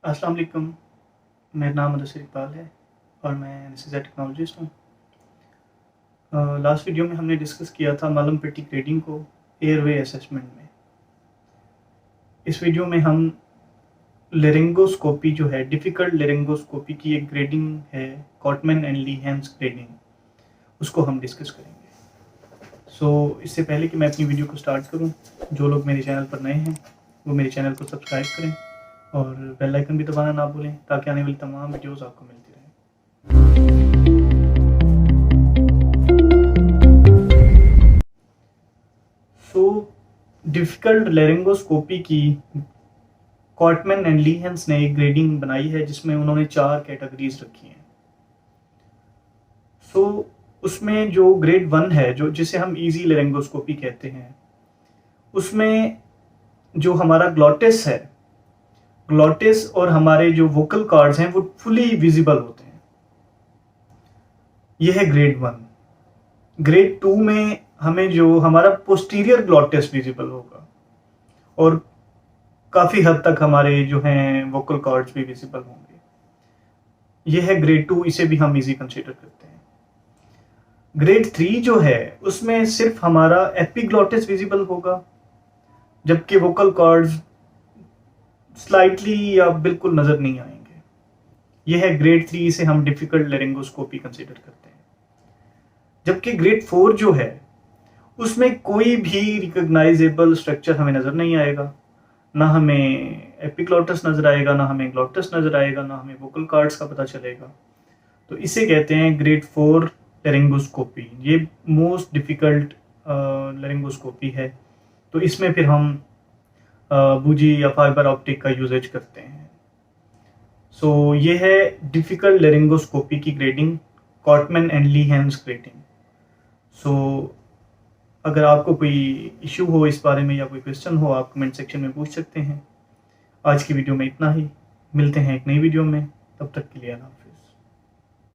अस्सलाम वालेकुम। मेरा नाम मुदस्सिर इकबाल है और मैं एनेस्थीसिया टेक्नोलॉजिस्ट हूँ। लास्ट वीडियो में हमने डिस्कस किया था मलम पट्टी ग्रेडिंग को एयरवे असेसमेंट में। इस वीडियो में हम लेरिंगोस्कोपी जो है, डिफ़िकल्ट लेरिंगोस्कोपी की एक ग्रेडिंग है, कॉटमैन एंड लीहेंस ग्रेडिंग, उसको हम डिस्कस करेंगे। इससे पहले कि मैं अपनी वीडियो को स्टार्ट करूँ, जो लोग मेरे चैनल पर नए हैं वो मेरे चैनल को सब्सक्राइब करें और बेल आइकन भी दबाना ना भूलें ताकि आने वाली तमाम वीडियोस आपको मिलती रहें। डिफ़िकल्ट लेरिंगोस्कोपी की कॉटमैन एंड लीहेंस ने एक ग्रेडिंग बनाई है जिसमें उन्होंने 4 कैटेगरीज रखी हैं। उसमें जो ग्रेड 1 है, जो जिसे हम इजी लेरिंगोस्कोपी कहते हैं, उसमें जो हमारा ग्लॉटिस है, ग्लॉटिस और हमारे जो वोकल कॉर्ड्स हैं वो फुली विजिबल होते हैं। यह है ग्रेड 1। ग्रेड 2 में हमें जो हमारा पोस्टीरियर ग्लॉटिस विजिबल होगा और काफ़ी हद तक हमारे जो हैं वोकल कॉर्ड्स भी विजिबल होंगे। यह है ग्रेड 2, इसे भी हम इजी कंसीडर करते हैं। ग्रेड 3 जो है उसमें सिर्फ हमारा एपिग्लॉटिस विजिबल होगा, जबकि वोकल कॉर्ड्स स्लाइटली या बिल्कुल नजर नहीं आएंगे। यह है ग्रेड 3, इसे हम डिफिकल्ट लेरिंगोस्कोपी कंसीडर करते हैं। जबकि ग्रेड 4 जो है उसमें कोई भी रिकॉग्नाइजेबल स्ट्रक्चर हमें नजर नहीं आएगा, ना हमें एपिग्लॉटिस नजर आएगा, ना हमें ग्लॉटिस नजर आएगा, ना हमें वोकल कॉर्ड्स का पता चलेगा। तो इसे कहते हैं ग्रेड 4 लेरिंगोस्कोपी। ये मोस्ट डिफिकल्ट लेरिंगोस्कोपी है। तो इसमें फिर हम बूजी या फाइबर ऑप्टिक का यूजेज करते हैं। ये है डिफिकल्ट लेरिंगोस्कोपी की ग्रेडिंग, कॉटमैन एंड लीहेंस ग्रेडिंग। अगर आपको कोई इशू हो इस बारे में या कोई क्वेश्चन हो, आप कमेंट सेक्शन में पूछ सकते हैं। आज की वीडियो में इतना ही। मिलते हैं एक नई वीडियो में, तब तक के लिए अल्लाह हाफ़िज़।